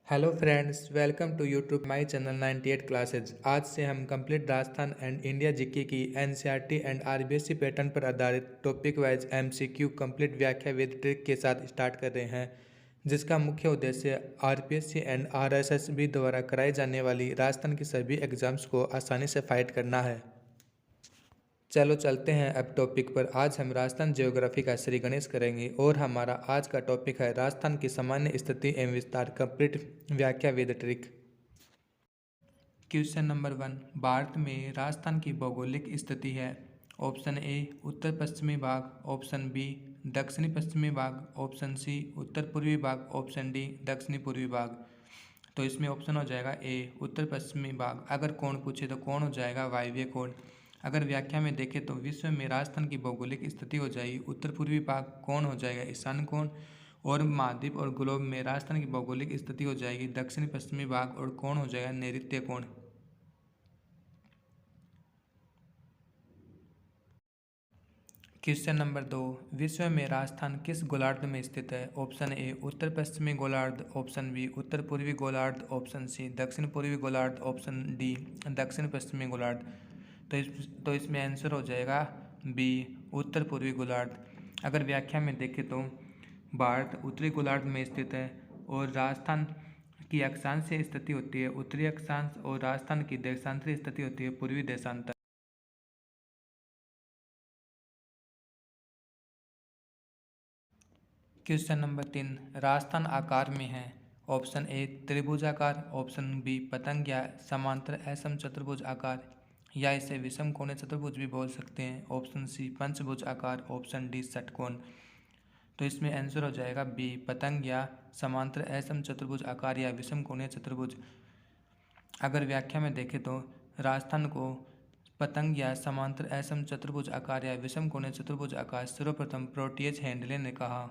Hello friends, welcome to YouTube my channel 98 classes. आज से हम complete Rajasthan and India GK की एनसीईआरटी एंड आरबीएससी पैटर्न पर आधारित टॉपिक वाइज एमसीक्यू कंप्लीट व्याख्या विद ट्रिक के साथ स्टार्ट कर रहे हैं, जिसका मुख्य उद्देश्य आरपीएससी एंड आरएसएसबी द्वारा कराई जाने वाली राजस्थान की सभी एग्जाम्स को आसानी से फाइट करना है। चलो चलते हैं अब टॉपिक पर। आज हम राजस्थान ज्योग्राफी का श्री गणेश करेंगे और हमारा आज का टॉपिक है राजस्थान की सामान्य स्थिति एवं विस्तार कंप्लीट व्याख्या with trick. Question number 1, Bharat में राजस्थान की भौगोलिक स्थिति है। ऑप्शन ए उत्तर पश्चिमी भाग, ऑप्शन बी दक्षिणी पश्चिमी भाग, ऑप्शन सी उत्तर पूर्वी भाग, ऑप्शन डी दक्षिणी पूर्वी भाग। तो इसमें ऑप्शन हो जाएगा ए उत्तर पश्चिमी भाग। अगर कोण पूछे तो कोण हो जाएगा वायव्य कोण। अगर व्याख्या में देखें तो विश्व में राजस्थान की भौगोलिक स्थिति हो जाएगी उत्तर पूर्वी भाग, कोण हो जाएगा ईशान कोण, और महाद्वीप और ग्लोब में राजस्थान की भौगोलिक स्थिति हो जाएगी दक्षिण पश्चिमी भाग और कोण हो जाएगा नैऋत्य कोण। क्वेश्चन नंबर 2, विश्व में राजस्थान किस गोलार्ध में स्थित है। ऑप्शन ए उत्तर पश्चिमी गोलार्ध, ऑप्शन बी उत्तर पूर्वी गोलार्ध, ऑप्शन सी दक्षिण पूर्वी गोलार्ध, ऑप्शन डी दक्षिण पश्चिमी गोलार्ध। तो इसमें आंसर हो जाएगा बी उत्तर पूर्वी गोलार्ध। अगर व्याख्या में देखें तो भारत उत्तरी गोलार्ध में स्थित है और राजस्थान की अक्षांशीय स्थिति होती है उत्तरी अक्षांश और राजस्थान की देशांतरीय स्थिति होती है पूर्वी देशांतर। क्वेश्चन नंबर 3, राजस्थान आकार में है। ऑप्शन ए त्रिभुजाकार, ऑप्शन बी पतंग या समांतर असम चतुर्भुज आकार, या इसे विषम कोणीय चतुर्भुज भी बोल सकते हैं, ऑप्शन सी पंचभुज आकार, ऑप्शन डी षटकोण। तो इसमें आंसर हो जाएगा बी पतंग या समांतर असम चतुर्भुज आकार या विषम कोणीय चतुर्भुज। अगर व्याख्या में देखें तो राजस्थान को पतंग या समांतर असम चतुर्भुज आकार या विषम कोणीय चतुर्भुज आकार सर्वप्रथम प्रोटियस हेंडले ने कहा।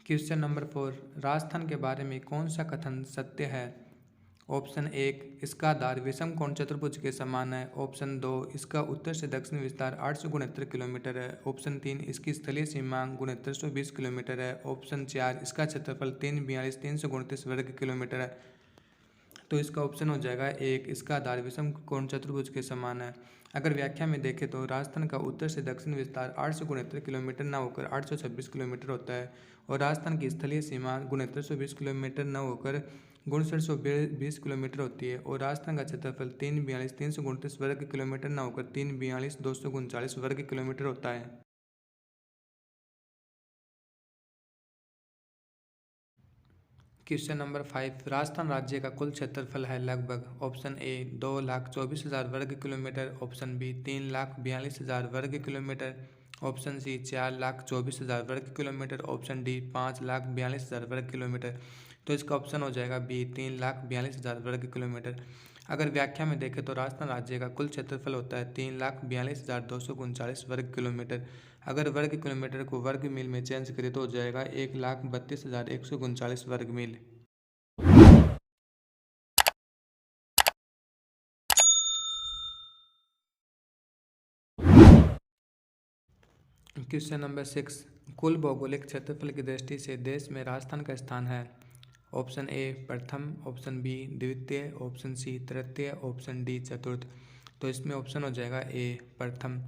क्वेश्चन नंबर 4, राजस्थान के बारे में कौन सा कथन सत्य है। ऑप्शन 1, इसका आधार विषम कोण चतुर्भुज के समान है, ऑप्शन 2, इसका उत्तर से दक्षिण विस्तार 869 किलोमीटर है, ऑप्शन 3, इसकी स्थलीय सीमा 6920 किलोमीटर है, ऑप्शन 4, इसका क्षेत्रफल 342 वर्ग किलोमीटर है। तो इसका ऑप्शन हो जाएगा 1, इसका आधार विषम कोण चतुर्भुज के समान है। अगर व्याख्या में देखें तो राजस्थान का उत्तर से दक्षिण विस्तार 869 किलोमीटर न होकर 826 किलोमीटर होता है और राजस्थान की स्थलीय सीमा 6920 किलोमीटर न होकर 6920 किलोमीटर होती है और राजस्थान का क्षेत्रफल 342 वर्ग किलोमीटर न होकर 342 वर्ग किलोमीटर होता है। क्वेश्चन नंबर 5, राजस्थान राज्य का कुल क्षेत्रफल है लगभग। ऑप्शन ए 2,24,000 वर्ग किलोमीटर, ऑप्शन बी 3,42,000 वर्ग किलोमीटर, ऑप्शन सी 4,24,000 वर्ग किलोमीटर, ऑप्शन डी 5,42,000 वर्ग किलोमीटर। तो इसका ऑप्शन हो जाएगा बी 3,42,000 वर्ग किलोमीटर। अगर व्याख्या में देखें तो राजस्थान राज्य का कुल क्षेत्रफल होता है 3,42,239 वर्ग किलोमीटर। अगर वर्ग किलोमीटर को वर्ग मील में चेंज करें तो हो जाएगा 1,32,139 वर्ग मील। क्वेश्चन नंबर 6, कुल भौगोलिक क्षेत्रफल की दृष्टि से देश में राजस्थान का स्थान है। ऑप्शन ए प्रथम, ऑप्शन बी द्वितीय, ऑप्शन सी तृतीय, ऑप्शन डी चतुर्थ। तो इसमें ऑप्शन हो जाएगा ए प्रथम।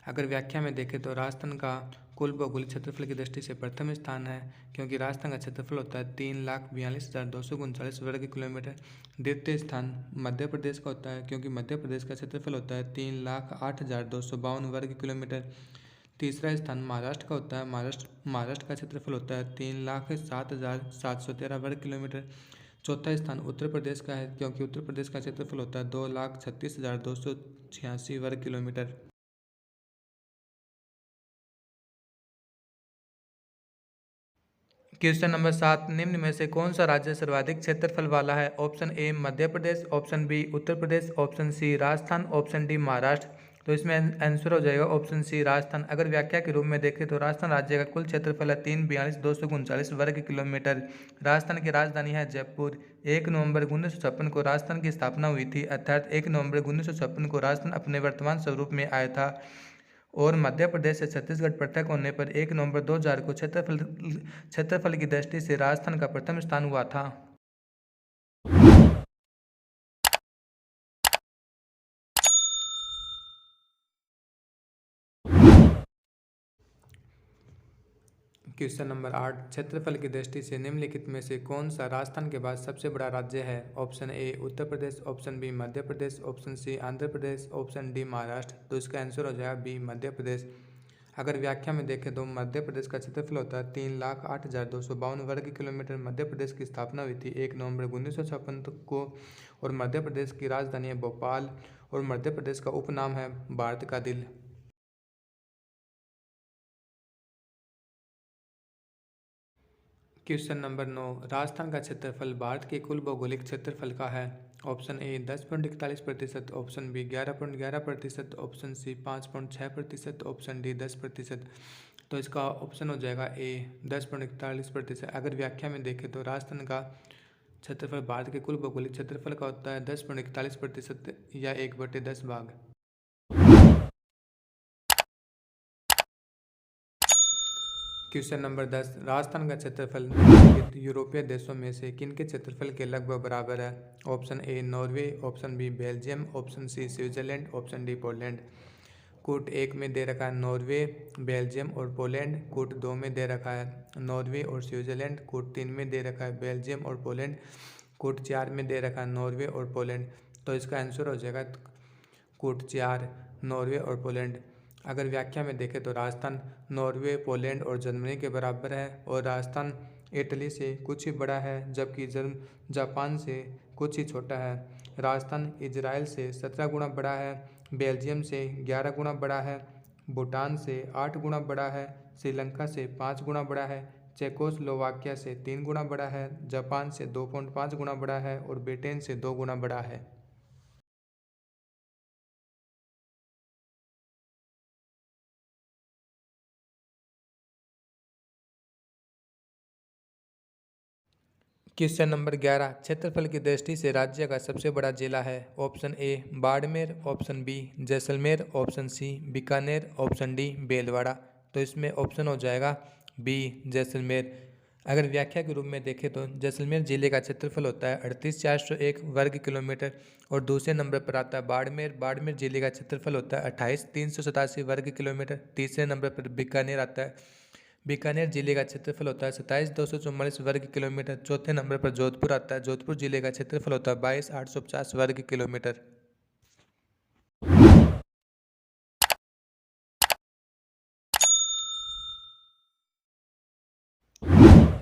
अगर व्याख्या में देखें तो राजस्थान का कुल भौगोलिक क्षेत्रफल की दृष्टि से प्रथम स्थान है, क्योंकि राजस्थान का क्षेत्रफल होता है 3,42,239 वर्ग किलोमीटर। द्वितीय स्थान मध्य प्रदेश का होता है, क्योंकि मध्य प्रदेश का क्षेत्रफल होता है 3,08,252 वर्ग किलोमीटर। तीसरा स्थान महाराष्ट्र का होता है, महाराष्ट्र का क्षेत्रफल होता है 3,07,713 वर्ग किलोमीटर। चौथा स्थान उत्तर प्रदेश का है, क्योंकि उत्तर प्रदेश का क्षेत्रफल होता है 2,36,286 वर्ग किलोमीटर। क्वेश्चन नंबर 7, निम्न में से कौन सा राज्य सर्वाधिक क्षेत्रफल वाला है। Option A Madhya Pradesh, option B Uttar Pradesh, option C Rajasthan, option D Maharashtra. तो इसमें आंसर हो जाएगा ऑप्शन सी राजस्थान। अगर व्याख्या के रूप में देखें तो राजस्थान राज्य का कुल क्षेत्रफल है 3,42,239 वर्ग किलोमीटर। राजस्थान की राजधानी है जयपुर। 1 नवंबर 1956 को राजस्थान की स्थापना हुई थी, अर्थात 1 नवंबर 1956 को राजस्थान अपने वर्तमान स्वरूप में आया था और मध्य प्रदेश से छत्तीसगढ़ पृथक होने पर 1 नवंबर 2000 को क्षेत्रफल की दृष्टि से राजस्थान का प्रथम स्थान हुआ था। क्वेश्चन नंबर 8, क्षेत्रफल की दृष्टि से निम्नलिखित में से कौन सा राजस्थान के बाद सबसे बड़ा राज्य है? Option A Uttar Pradesh, option B Madhya Pradesh, option C Andhra Pradesh, option D Maharashtra. तो इसका आंसर हो जाएगा बी मध्य प्रदेश। अगर व्याख्या में देखें तो मध्य प्रदेश का क्षेत्रफल होता है 3,08,252 वर्ग किलोमीटर। मध्य प्रदेश की स्थापना हुई थी 1 नवंबर 1956 को और मध्य प्रदेश की राजधानी है भोपाल और मध्य प्रदेश का उपनाम है भारत का दिल। क्वेश्चन नंबर 9, राजस्थान का क्षेत्रफल भारत के कुल भौगोलिक क्षेत्रफल का है। Option A 10.41%, option B 11.11%, option C 5.6%, option D 10%। तो इसका ऑप्शन हो जाएगा ए 10.41%। अगर व्याख्या में देखें तो राजस्थान का क्षेत्रफल भारत के कुल भौगोलिक क्षेत्रफल का होता है 10.41% या 1/10 भाग। क्वेश्चन नंबर 10, राजस्थान का क्षेत्रफल निम्नलिखित यूरोपीय देशों में से किन के क्षेत्रफल के लगभग बराबर है? Option A Norway, option B Belgium, option C Switzerland, option D Poland. कूट 1 में दे रखा है नॉर्वे, बेल्जियम और पोलैंड। कूट 2 में दे रखा है नॉर्वे और स्विट्जरलैंड। कूट 3 में दे रखा है बेल्जियम और पोलैंड। कूट 4 में दे रखा है नॉर्वे और पोलैंड। तो इसका आंसर हो जाएगा कूट 4 नॉर्वे और पोलैंड। अगर व्याख्या में देखें तो राजस्थान नॉर्वे, पोलैंड और जर्मनी के बराबर है और राजस्थान इटली से कुछ ही बड़ा है जबकि जापान से कुछ ही छोटा है। राजस्थान इजराइल से 17 गुना बड़ा है, बेल्जियम से 11 गुना बड़ा है, भूटान से 8 गुना बड़ा है, श्रीलंका से 5 गुना बड़ा है, चेकोस्लोवाकिया से 3 गुना बड़ा है, जापान से 2.5 गुना बड़ा है और ब्रिटेन से 2 गुना बड़ा है। क्वेश्चन नंबर 11, क्षेत्रफल की दृष्टि से राज्य का सबसे बड़ा जिला है। Option A Barmer, option B Jaisalmer, option C Bikaner, option D Bhilwara. तो इसमें ऑप्शन हो जाएगा बी जैसलमेर। अगर व्याख्या के रूप में देखें तो जैसलमेर जिले का क्षेत्रफल होता है 38,401 वर्ग किलोमीटर और दूसरे नंबर पर आता है बाड़मेर। बाड़मेर जिले का क्षेत्रफल होता है 28,387 वर्ग किलोमीटर। तीसरे नंबर पर बीकानेर आता है। बीकानेर जिले का क्षेत्रफल होता है 27,244 वर्ग किलोमीटर। चौथे नंबर पर जोधपुर आता है। जोधपुर जिले का क्षेत्रफल होता है 22,850 वर्ग किलोमीटर।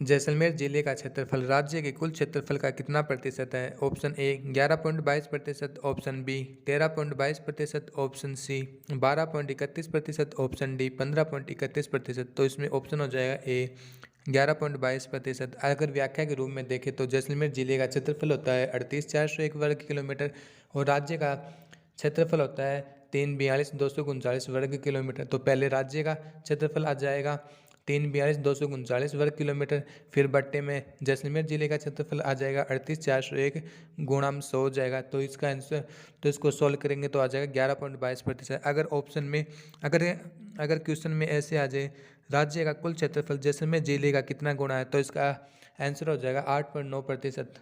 जैसलमेर जिले का क्षेत्रफल राज्य के कुल क्षेत्रफल का कितना प्रतिशत है? Option A 11.22%, option B 13.22%, option C 12.31%, option D 15.31%। तो इसमें ऑप्शन हो जाएगा ए 11.22%। अगर व्याख्या के रूप में देखें तो जैसलमेर जिले का क्षेत्रफल होता है 38,401 वर्ग किलोमीटर और राज्य का क्षेत्रफल होता है 3,42,239 वर्ग किलोमीटर। तो पहले राज्य का क्षेत्रफल आ जाएगा 3,42,239 वर्ग किलोमीटर, फिर बट्टे में जैसलमेर जिले का क्षेत्रफल आ जाएगा 38,401 गुणा 100 हो जाएगा। तो इसका आंसर तो इसको सॉल्व करेंगे तो आ जाएगा 11.22%। अगर ऑप्शन में अगर क्वेश्चन में ऐसे आ जाए राज्य का कुल क्षेत्रफल जैसलमेर जिले का कितना गुणा है तो इसका आंसर हो जाएगा 8.9%।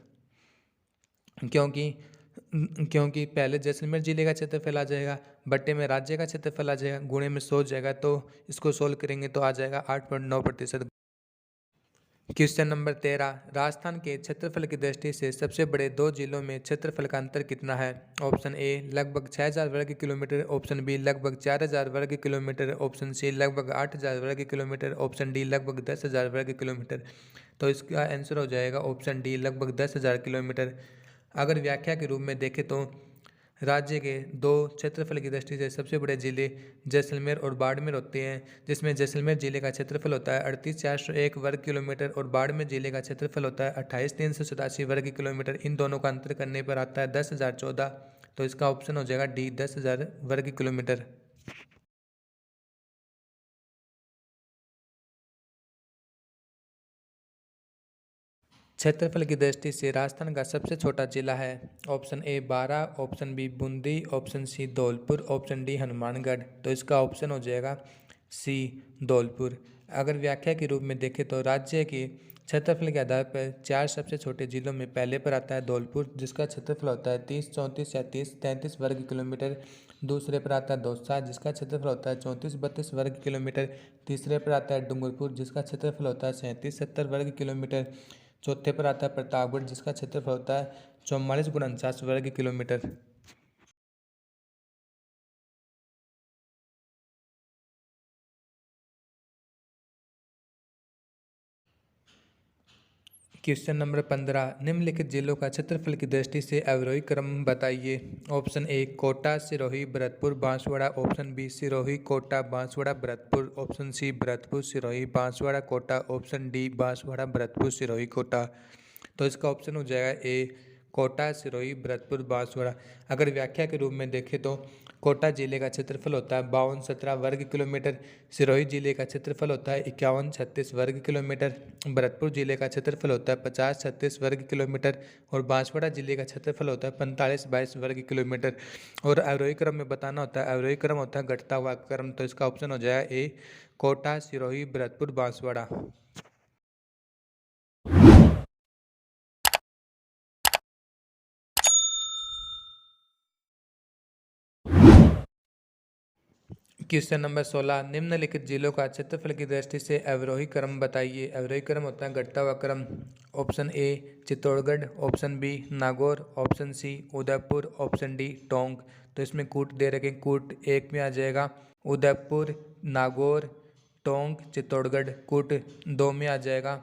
क्योंकि पहले जैसलमेर जिले का क्षेत्रफल आ जाएगा, बट्टे में राज्य का क्षेत्रफल आ जाएगा, गुणे में 100 जाएगा। तो इसको सोल्व करेंगे तो आ जाएगा 8.9%। क्वेश्चन नंबर 13, राजस्थान के क्षेत्रफल की दृष्टि से सबसे बड़े 2 जिलों में क्षेत्रफल का अंतर कितना है? ऑप्शन ए लगभग 6,000 वर्ग किलोमीटर, ऑप्शन बी लगभग 4,000 वर्ग किलोमीटर, ऑप्शन सी लगभग 8,000 वर्ग किलोमीटर, ऑप्शन डी लगभग 10,000 वर्ग किलोमीटर। तो इसका आंसर हो जाएगा ऑप्शन डी लगभग 10,000 किलोमीटर। अगर व्याख्या के रूप में देखें तो राज्य के 2 क्षेत्रफल की दृष्टि से सबसे बड़े जिले जैसलमेर और बाड़मेर होते हैं, जिसमें जैसलमेर जिले का क्षेत्रफल होता है 38,401 वर्ग किलोमीटर और बाड़मेर जिले का क्षेत्रफल होता है 28,387 वर्ग किलोमीटर। इन दोनों का अंतर करने पर आता है 10,014। तो इसका ऑप्शन हो जाएगा डी 10,000 वर्ग किलोमीटर। क्षेत्रफल की दृष्टि से राजस्थान का सबसे छोटा जिला है। Option A Baran, option B Bundi, option C Dholpur, option D Hanumangarh. तो इसका ऑप्शन हो जाएगा सी धौलपुर। अगर व्याख्या के रूप में देखें तो राज्य के क्षेत्रफल के आधार पर 4 सबसे छोटे जिलों में पहले पर आता है धौलपुर, जिसका क्षेत्रफल होता है 30, 34 या 33 वर्ग किलोमीटर। दूसरे पर आता है दौसा, जिसका क्षेत्रफल होता है 34-32 वर्ग किलोमीटर। तीसरे पर आता है डूंगरपुर, जिसका क्षेत्रफल होता है 37-70 वर्ग किलोमीटर। चौथे पर आता है प्रतापगढ़, जिसका क्षेत्रफल होता है 44 × 49 वर्ग किलोमीटर। क्वेश्चन नंबर 15, निम्नलिखित जिलों का क्षेत्रफल की दृष्टि से अवरोही क्रम बताइए। Option A Kota, Sirohi, Bharatpur, Banswara. Option B Sirohi, Kota, Banswara, Bharatpur. Option C Bharatpur, Sirohi, Banswara, Kota. Option D Banswara, Bharatpur, Sirohi, Kota. तो इसका ऑप्शन हो जाएगा ए कोटा, सिरोही, भरतपुर, बांसवाड़ा। अगर व्याख्या के रूप में देखें तो कोटा जिले का क्षेत्रफल होता है 52-17 वर्ग किलोमीटर। सिरोही जिले का क्षेत्रफल होता है 51-36 वर्ग किलोमीटर। भरतपुर जिले का क्षेत्रफल होता है 50-36 वर्ग किलोमीटर। और बांसवाड़ा जिले का क्षेत्रफल होता है 45-22 वर्ग किलोमीटर। और अवरोही क्रम में बताना होता है, अवरोही क्रम होता है घटता हुआ क्रम। तो इसका ऑप्शन हो जाएगा ए कोटा, सिरोही, भरतपुर, बांसवाड़ा। क्वेश्चन नंबर 16, निम्नलिखित जिलों का क्षेत्रफल की दृष्टि से अवरोही क्रम बताइए। अवरोही क्रम होता है घटता हुआ क्रम। Option A Chittorgarh, option B Nagaur, option C Udaipur, option D Tonk. तो इसमें कूट दे रखे, कूट एक में आ जाएगा उदयपुर, नागौर, टोंक, चित्तौड़गढ़। कूट दो में आ जाएगा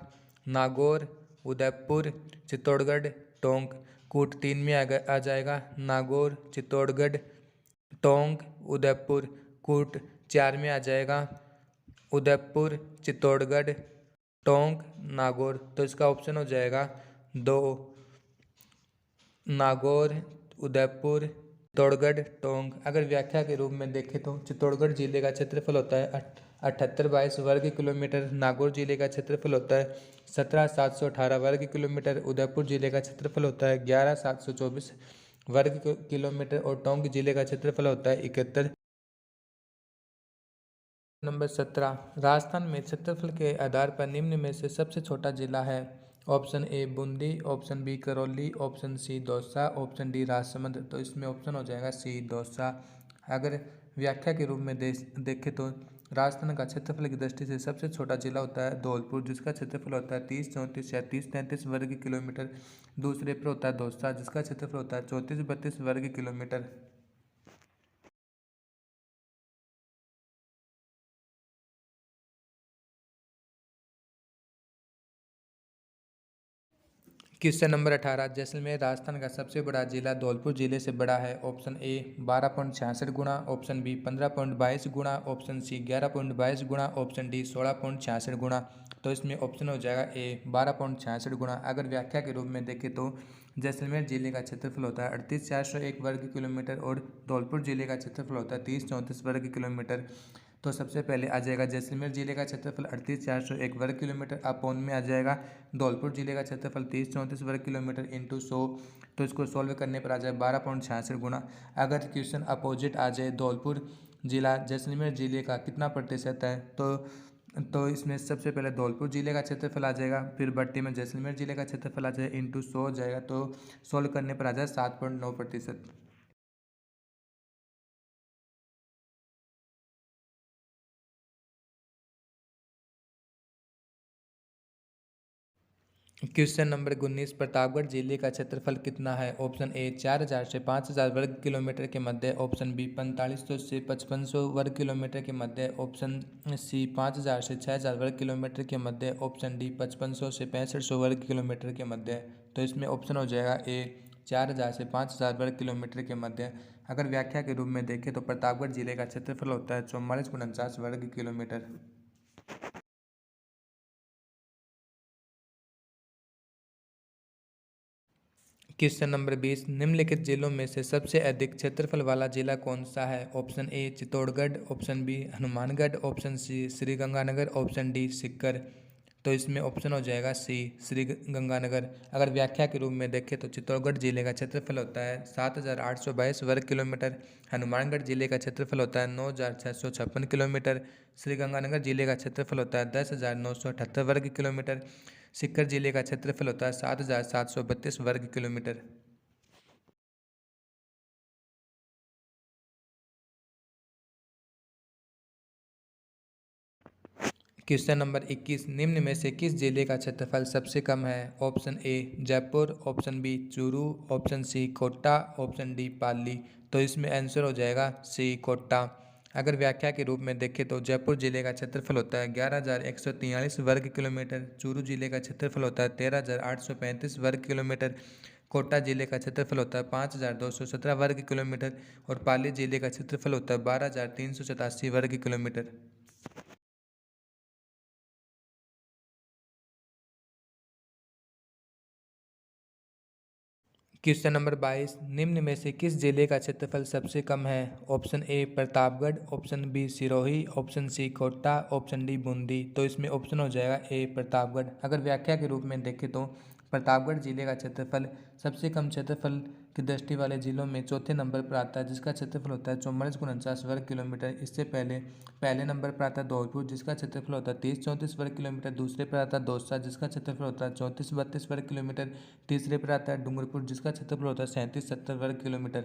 नागौर, उदयपुर, चित्तौड़गढ़, टोंक। कूट तीन में आ जाएगा नागौर, चित्तौड़गढ़, टोंक, उदयपुर। कूट चार में आ जाएगा उदयपुर, चित्तौड़गढ़, टोंक, नागौर। तो इसका ऑप्शन हो जाएगा दो, नागौर, उदयपुर, चित्तौड़गढ़, टोंक। अगर व्याख्या के रूप में देखें तो चित्तौड़गढ़ जिले का क्षेत्रफल होता है 78-22 वर्ग किलोमीटर। नागौर जिले का क्षेत्रफल होता है 17,718 वर्ग किलोमीटर। उदयपुर जिले का क्षेत्रफल होता है 11,724 वर्ग किलोमीटर। और टोंक जिले का क्षेत्रफल होता है 71। नंबर 17, राजस्थान में क्षेत्रफल के आधार पर निम्न में से सबसे छोटा जिला है। Option A Bundi, option B Karauli, option C Dausa, option D Rajsamand. तो इसमें ऑप्शन हो जाएगा सी दौसा। अगर व्याख्या के रूप में देखें तो राजस्थान का क्षेत्रफल की दृष्टि से सबसे छोटा जिला होता है धौलपुर, जिसका क्षेत्रफल होता है 30, 34 या 30-33 वर्ग किलोमीटर। दूसरे पर होता है दौसा, जिसका क्षेत्रफल होता है 34-32 वर्ग kilometre. Question number 18, Jaisalmer Rajasthan का सबसे बड़ा जिला धौलपुर जिले से बड़ा है। ऑप्शन ए 12.66 गुना, ऑप्शन बी 15.22 गुना, ऑप्शन सी 11.22 गुना, ऑप्शन डी 16.66 गुना। तो इसमें ऑप्शन हो जाएगा ए 12.66 गुना। अगर व्याख्या के रूप में देखें तो जैसलमेर जिले का क्षेत्रफल होता है 38,401 वर्ग किलोमीटर और धौलपुर जिले का क्षेत्रफल होता है 30-34 वर्ग किलोमीटर। तो सबसे पहले आ जाएगा जैसलमेर जिले का क्षेत्रफल 38,401 वर्ग किलोमीटर, अपोन में आ जाएगा धौलपुर जिले का क्षेत्रफल 30-34 वर्ग किलोमीटर इंटू 100। तो इसको सॉल्व करने पर आ जाए 12.66 गुना। अगर क्वेश्चन अपोजिट आ जाए धौलपुर जिला जैसलमेर जिले का कितना प्रतिशत है, तो इसमें सबसे पहले धौलपुर जिले का क्षेत्रफल आ जाएगा, फिर बट्टी में जैसलमेर जिले का क्षेत्रफल आ जाएगा इंटू 100 हो जाएगा। तो सॉल्व करने पर आ जाए 7.9%। क्वेश्चन नंबर 19, प्रतापगढ़ जिले का क्षेत्रफल कितना है। ऑप्शन ए 4,000 से 5,000 वर्ग किलोमीटर के मध्य, ऑप्शन बी 4500 से 5500 वर्ग किलोमीटर के मध्य, ऑप्शन सी 5,000 से 6,000 वर्ग किलोमीटर के मध्य, ऑप्शन डी 5500 से 6500 वर्ग किलोमीटर के मध्य। तो इसमें ऑप्शन हो जाएगा ए 4,000 से 5,000 वर्ग किलोमीटर के मध्य। अगर व्याख्या के रूप में देखें तो प्रतापगढ़ जिले का क्षेत्रफल होता है 44 × 49 वर्ग किलोमीटर। क्वेश्चन नंबर 20, निम्नलिखित जिलों में से सबसे अधिक क्षेत्रफल वाला जिला कौन सा है। Option A Chittorgarh, option B Hanumangarh, option C Sriganganagar, option D Sikar. तो इसमें ऑप्शन हो जाएगा सी, श्री गंगानगर। अगर व्याख्या के रूप में देखें तो चित्तौड़गढ़ जिले का क्षेत्रफल होता है 7,822 वर्ग किलोमीटर। हनुमानगढ़ जिले का क्षेत्रफल होता है 9,656 किलोमीटर। श्री गंगानगर जिले का क्षेत्रफल होता है 10,978 वर्ग किलोमीटर। सीकर जिले का क्षेत्रफल होता है 7,732 वर्ग किलोमीटर। क्वेश्चन नंबर 21, निम्न में से किस जिले का क्षेत्रफल सबसे कम है? Option A Jaipur, option B Churu, option C Kota, option D Pali. तो इसमें आंसर हो जाएगा सी कोटा। अगर व्याख्या के रूप में देखें तो जयपुर जिले का क्षेत्रफल होता है 11,143 वर्ग किलोमीटर। चूरू जिले का क्षेत्रफल होता है 13,835 वर्ग किलोमीटर। कोटा जिले का क्षेत्रफल होता है 5,217 वर्ग किलोमीटर और पाली जिले का क्षेत्रफल होता है 12,387 वर्ग किलोमीटर। क्वेश्चन नंबर 22, निम्न में से किस जिले का क्षेत्रफल सबसे कम है? Option A Pratapgarh, option B Sirohi, option C Kota, option D Bundi. तो इसमें ऑप्शन हो जाएगा ए प्रतापगढ़। अगर व्याख्या के रूप में देखें तो प्रतापगढ़ जिले का क्षेत्रफल सबसे कम क्षेत्रफल की दृष्टि वाले जिलों में चौथे नंबर पर आता है, जिसका क्षेत्रफल होता है 44,49 वर्ग किलोमीटर। इससे पहले पहले नंबर पर आता है धौलपुर, जिसका क्षेत्रफल होता है 30,34 वर्ग किलोमीटर। दूसरे पर आता है दौसा, जिसका क्षेत्रफल होता है 34,32 वर्ग किलोमीटर। तीसरे पर आता है डूंगरपुर, जिसका क्षेत्रफल होता है 37,70 वर्ग किलोमीटर।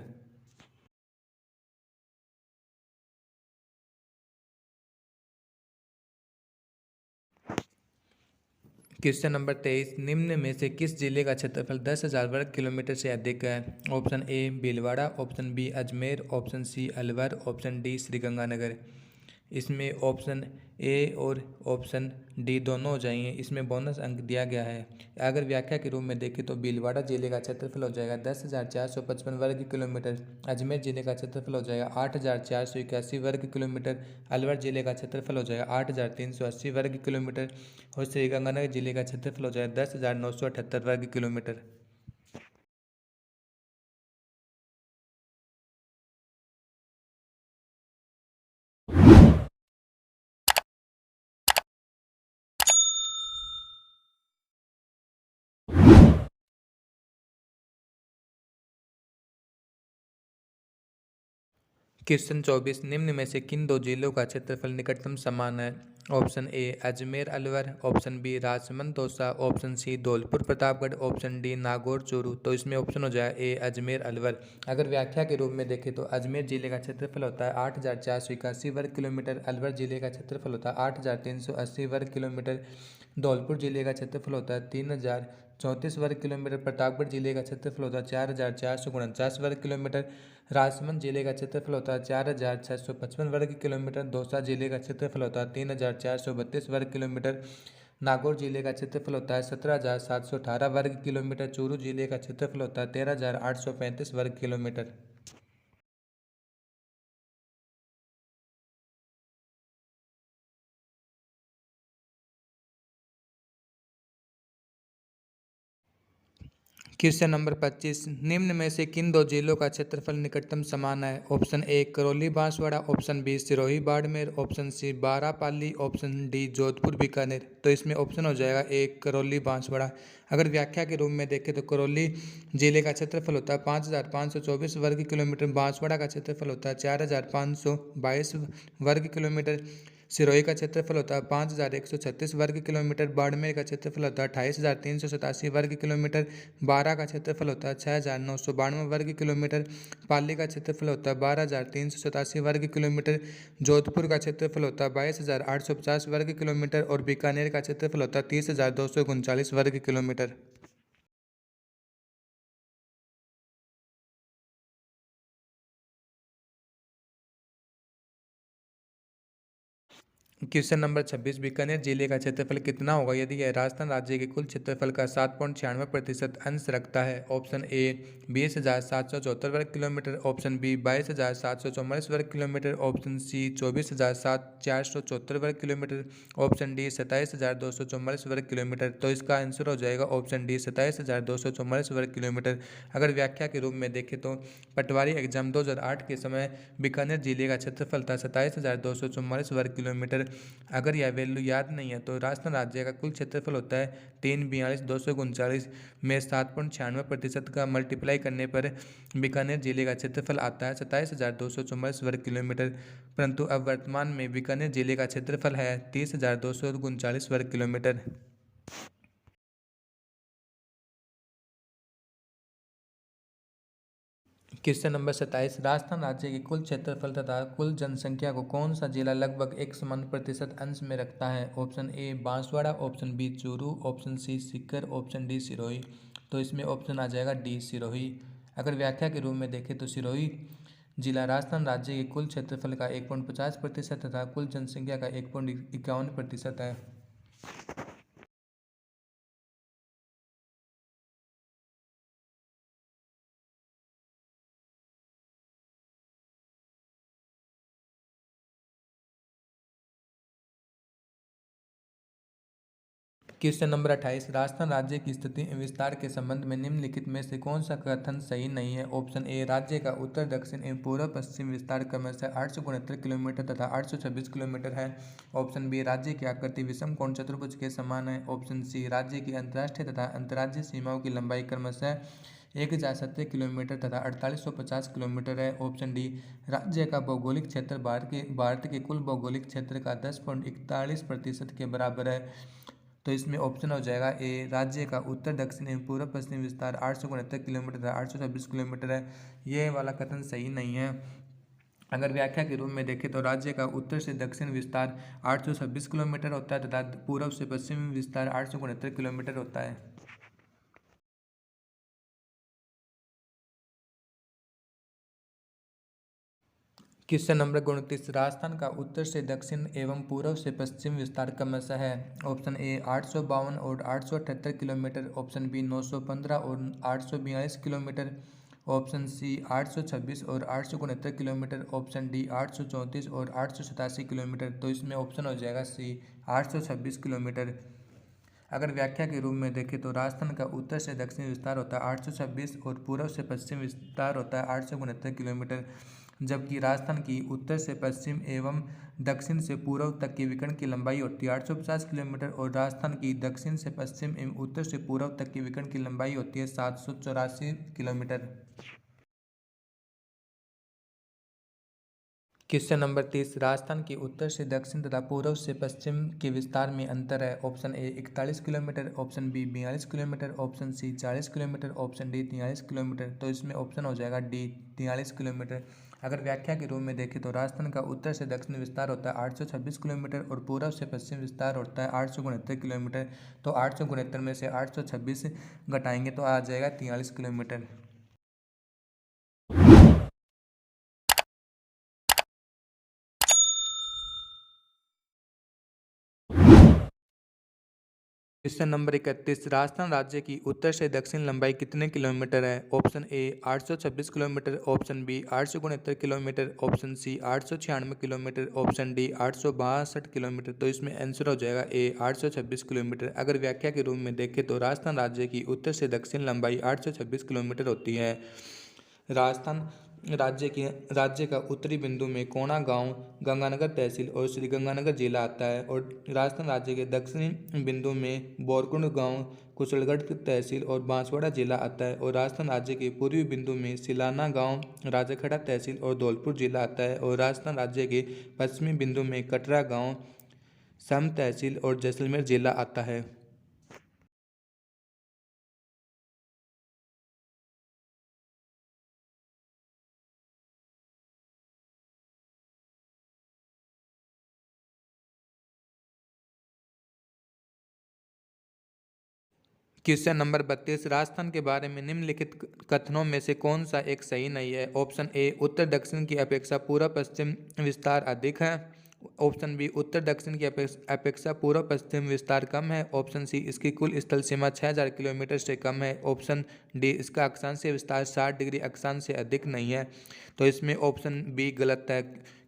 क्वेश्चन नंबर 23, निम्न में से किस जिले का क्षेत्रफल 10,000 वर्ग किलोमीटर से अधिक है? Option A Bhilwara, option B Ajmer, option C Alwar, option D Sriganganagar. इसमें ऑप्शन ए और ऑप्शन डी दोनों हो जाएंगे। इसमें बोनस अंक दिया गया है। अगर व्याख्या के रूप में देखें तो भीलवाड़ा जिले का क्षेत्रफल हो जाएगा 10,455 वर्ग किलोमीटर। अजमेर जिले का क्षेत्रफल हो जाएगा 8,481 वर्ग किलोमीटर। अलवर जिले का क्षेत्रफल हो जाएगा 8,380 वर्ग किलोमीटर और श्रीगंगानगर जिले का क्षेत्रफल हो जाएगा 10,978 वर्ग किलोमीटर। क्वेश्चन 24, निम्न में से किन दो जिलों का क्षेत्रफल निकटतम समान है? Option A Ajmer Alwar, option B Rajsamand Dausa, option C Dholpur Pratapgarh, option D Nagaur Churu. तो इसमें ऑप्शन हो जाए ए अजमेर अलवर। अगर व्याख्या के रूप में देखें तो अजमेर जिले का क्षेत्रफल होता है 8,481 वर्ग किलोमीटर। अलवर जिले का क्षेत्रफल होता है 8,380 वर्ग किलोमीटर। धौलपुर जिले का क्षेत्रफल होता है 3,034 वर्ग किलोमीटर। प्रतापगढ़ जिले का क्षेत्रफल होता है 4,449 वर्ग किलोमीटर। राजसमंद जिले का क्षेत्रफल होता है 4,655 वर्ग किलोमीटर। दौसा जिले का क्षेत्रफल होता है 3,432 वर्ग किलोमीटर। नागौर जिले का क्षेत्रफल होता है 17,718 वर्ग किलोमीटर। चूरू जिले का क्षेत्रफल होता है 13,835 वर्ग किलोमीटर। क्वेश्चन नंबर 25, निम्न में से किन दो जिलों का क्षेत्रफल निकटतम समान है? Option A Karauli Banswara, option B Sirohi Barmer, option C Barapali, option D Jodhpur Bikaner. तो इसमें ऑप्शन हो जाएगा ए करौली बांसवाड़ा। अगर व्याख्या के रूप में देखें तो करौली जिले का क्षेत्रफल होता है 5,524 वर्ग किलोमीटर। बांसवाड़ा का क्षेत्रफल होता है 4,522 वर्ग किलोमीटर। सिरोही का क्षेत्रफल होता है 5,136 वर्ग किलोमीटर। बाड़मेर का क्षेत्रफल होता है 28,387 वर्ग किलोमीटर। बारा का क्षेत्रफल होता है 6,992 वर्ग किलोमीटर। पाली का क्षेत्रफल होता है 12,387 वर्ग किलोमीटर। जोधपुर का क्षेत्रफल होता है 22,850 वर्ग किलोमीटर और बीकानेर का क्षेत्रफल होता है 30,239 वर्ग किलोमीटर। क्वेश्चन नंबर 26, बीकानेर जिले का क्षेत्रफल कितना होगा यदि यह राजस्थान राज्य के कुल क्षेत्रफल का 7.96% अंश रखता है? ऑप्शन ए 20,774 वर्ग किलोमीटर, ऑप्शन बी 22,744 वर्ग किलोमीटर, ऑप्शन सी 24,474 वर्ग किलोमीटर, ऑप्शन डी 27,244 वर्ग किलोमीटर। तो इसका आंसर हो जाएगा ऑप्शन डी 27,244 वर्ग किलोमीटर। अगर व्याख्या के रूप में देखें तो पटवारी एग्जाम 2008 के समय बीकानेर जिले का क्षेत्रफल था 27,244 वर्ग किलोमीटर। किलोमीटर। अगर यह वैल्यू याद नहीं है तो राजस्थान राज्य का कुल क्षेत्रफल होता है 342,239 में 7.96% का मल्टीप्लाई करने पर बीकानेर जिले का क्षेत्रफल आता है 27,244 वर्ग किलोमीटर। परंतु अब वर्तमान में बीकानेर जिले का क्षेत्रफल है 30,239 वर्ग किलोमीटर। क्वेश्चन नंबर 27, राजस्थान राज्य के कुल क्षेत्रफल तथा कुल जनसंख्या को कौन सा जिला लगभग एक समान प्रतिशत अंश में रखता है? Option A Banswara, option B Churu, option C Sikar, option D Sirohi. तो इसमें ऑप्शन आ जाएगा डी सिरोही। अगर व्याख्या के रूप में देखें तो सिरोही जिला राजस्थान राज्य के कुल क्षेत्रफल का 1.50% तथा कुल जनसंख्या का 1.51% है। क्वेश्चन नंबर 28, राजस्थान राज्य की स्थिति एवं विस्तार के संबंध में निम्नलिखित में से कौन सा कथन सही नहीं है? ऑप्शन ए राज्य का उत्तर दक्षिण एवं पूर्व पश्चिम विस्तार क्रमशः 869 किलोमीटर तथा 826 किलोमीटर है। ऑप्शन बी राज्य की आकृति विषम कोण चतुर्भुज के समान है। ऑप्शन सी राज्य की अंतर्राष्ट्रीय तथा अंतर्राज्यीय सीमाओं की लंबाई क्रमशः 1070 किलोमीटर तथा 4850 किलोमीटर है। ऑप्शन डी राज्य का भौगोलिक क्षेत्र भारत के कुल भौगोलिक क्षेत्र का 10.41% के बराबर है। तो इसमें ऑप्शन हो जाएगा ए राज्य का उत्तर दक्षिण एवं पूर्व पश्चिम विस्तार 869 किलोमीटर 826 किलोमीटर है। ये वाला कथन सही नहीं है। अगर व्याख्या के रूप में देखें तो राज्य का उत्तर से दक्षिण विस्तार 826 किलोमीटर होता है तथा पूर्व से पश्चिम विस्तार 869 किलोमीटर होता है। क्वेश्चन नंबर 29, राजस्थान का उत्तर से दक्षिण एवं पूर्व से पश्चिम विस्तार क्रमशः है। ऑप्शन ए 852 और 878 किलोमीटर, ऑप्शन बी 915 और 842 किलोमीटर, ऑप्शन सी 826 और 869 किलोमीटर, ऑप्शन डी 834 और 887 किलोमीटर। तो इसमें ऑप्शन हो जाएगा सी 826 किलोमीटर। अगर व्याख्या के रूप में देखें तो राजस्थान का उत्तर से दक्षिण विस्तार होता है 826 और पूर्व से पश्चिम विस्तार होता है 869 किलोमीटर, जबकि राजस्थान की उत्तर से पश्चिम एवं दक्षिण से पूर्व तक की विकर्ण की लंबाई होती है 850 किलोमीटर और राजस्थान की दक्षिण से पश्चिम एवं उत्तर से पूर्व तक की विकर्ण की लंबाई होती है 784 किलोमीटर। क्वेश्चन नंबर 30, राजस्थान की उत्तर से दक्षिण तथा पूर्व से पश्चिम के विस्तार में अंतर है। Option A 41 kilometre, option B 42 kilometre, option C 40 kilometre, option D 43 kilometre. तो इसमें ऑप्शन हो जाएगा डी 43 किलोमीटर। अगर व्याख्या के रूप में देखें तो राजस्थान का उत्तर से दक्षिण विस्तार होता है 826 किलोमीटर और पूर्व से पश्चिम विस्तार होता है 869 किलोमीटर। तो 869 में से 826 घटाएंगे तो आ जाएगा 43 किलोमीटर। क्वेश्चन नंबर 31, राजस्थान राज्य की उत्तर से दक्षिण लंबाई कितने किलोमीटर है? Option A 826 kilometre, option B 869 kilometre, option C 896 kilometre, option D 862 kilometre. तो इसमें आंसर हो जाएगा ए 826 किलोमीटर। अगर व्याख्या के रूप में देखें तो राजस्थान राज्य की उत्तर से दक्षिण लंबाई 826 किलोमीटर होती है। राजस्थान राज्य का उत्तरी बिंदु में कोना गांव गंगानगर तहसील और श्री गंगानगर जिला आता है और राजस्थान राज्य के दक्षिणी बिंदु में बोरकुंड गांव कुशलगढ़ तहसील और बांसवाड़ा जिला आता है और राजस्थान राज्य के पूर्वी बिंदु में सिलाना गांव राजाखेड़ा तहसील और धौलपुर जिला आता है और राजस्थान राज्य के पश्चिमी बिंदु में कटरा गाँव सम तहसील और जैसलमेर जिला आता है। क्वेश्चन नंबर 32, राजस्थान के बारे में निम्नलिखित कथनों में से कौन सा एक सही नहीं है? ऑप्शन ए उत्तर दक्षिण की अपेक्षा पूर्व पश्चिम विस्तार अधिक है, ऑप्शन बी उत्तर दक्षिण की अपेक्षा पूर्व पश्चिम विस्तार कम है, ऑप्शन सी इसकी कुल स्थल सीमा 6000 किलोमीटर से कम है, ऑप्शन डी इसका अक्षांशीय विस्तार 60 डिग्री अक्षांश से अधिक नहीं है। तो इसमें ऑप्शन बी गलत है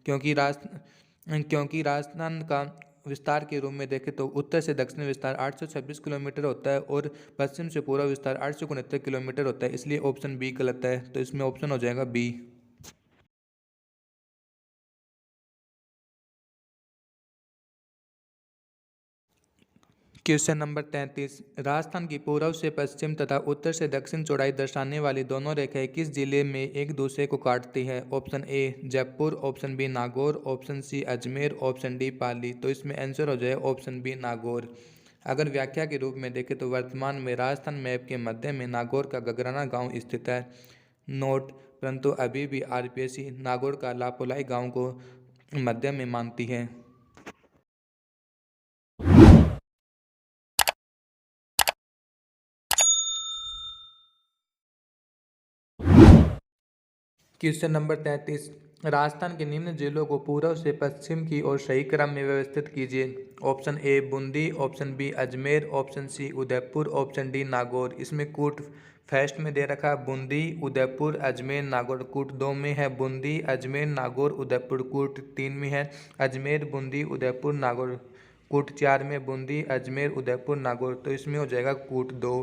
क्योंकि राजस्थान का विस्तार के रूप में देखें तो उत्तर से दक्षिण विस्तार 826 किलोमीटर होता है और पश्चिम से पूर्व विस्तार 869 किलोमीटर होता है, इसलिए ऑप्शन बी गलत है। तो इसमें ऑप्शन हो जाएगा बी। Question number 33। राजस्थान की पूर्व से पश्चिम तथा उत्तर से दक्षिण चौड़ाई दर्शाने वाली दोनों रेखाएं किस जिले में एक दूसरे को काटती है? Option A Jaipur, option B Nagaur, option C Ajmer, option D Pali. तो इसमें आंसर हो जाए ऑप्शन बी नागौर। अगर व्याख्या के रूप में देखें तो वर्तमान में राजस्थान मैप के मध्य में नागौर का गगराना गांव स्थित है। नोट, परंतु अभी भी आरपीएससी नागौर का लापोलाई गांव को मध्य में मानती है। Question number 33। राजस्थान के निम्न जिलों को पूर्व से पश्चिम की ओर सही क्रम में व्यवस्थित कीजिए। Option A Bundi, option B Ajmer, option C Udaipur, option D Nagaur. इसमें कूट फर्स्ट में दे रखा है बूंदी, उदयपुर, अजमेर, नागौर। कूट 2 में है बूंदी, अजमेर, नागौर, उदयपुर। कूट 3 में है अजमेर, बूंदी, उदयपुर, नागौर। कूट 4 में बूंदी, अजमेर, उदयपुर, नागौर। तो इसमें हो जाएगा कूट 2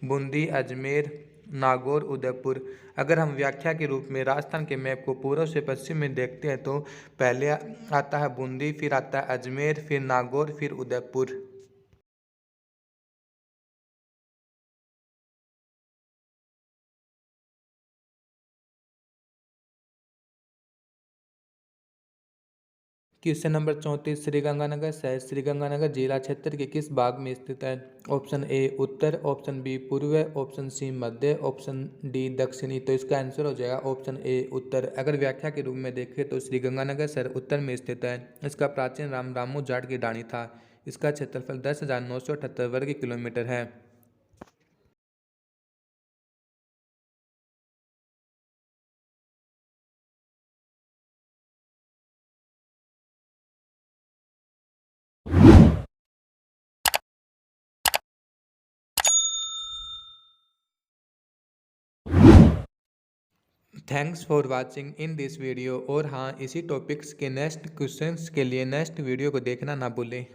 बूंदी, अजमेर, नागौर, उदयपुर। अगर हम व्याख्या के रूप में राजस्थान के मैप को पूर्व से पश्चिम में देखते हैं तो पहले आता है बूंदी, फिर आता है अजमेर, फिर नागौर, फिर उदयपुर। Question number 34। श्रीगंगानगर शहर श्रीगंगानगर जिला क्षेत्र के किस भाग में स्थित है? ऑप्शन ए उत्तर, ऑप्शन बी पूर्व, ऑप्शन सी मध्य, ऑप्शन डी दक्षिणी। तो इसका आंसर हो जाएगा ऑप्शन ए उत्तर। अगर व्याख्या के रूप में देखें तो श्रीगंगानगर शहर उत्तर में स्थित है। इसका प्राचीन नाम रामू जाट की डाणी था। इसका क्षेत्रफल 10,978 वर्ग किलोमीटर है। Thanks for watching in this video. और हाँ, इसी टॉपिक्स के नेक्स्ट क्वेश्चंस के लिए नेक्स्ट वीडियो को देखना ना भूलें।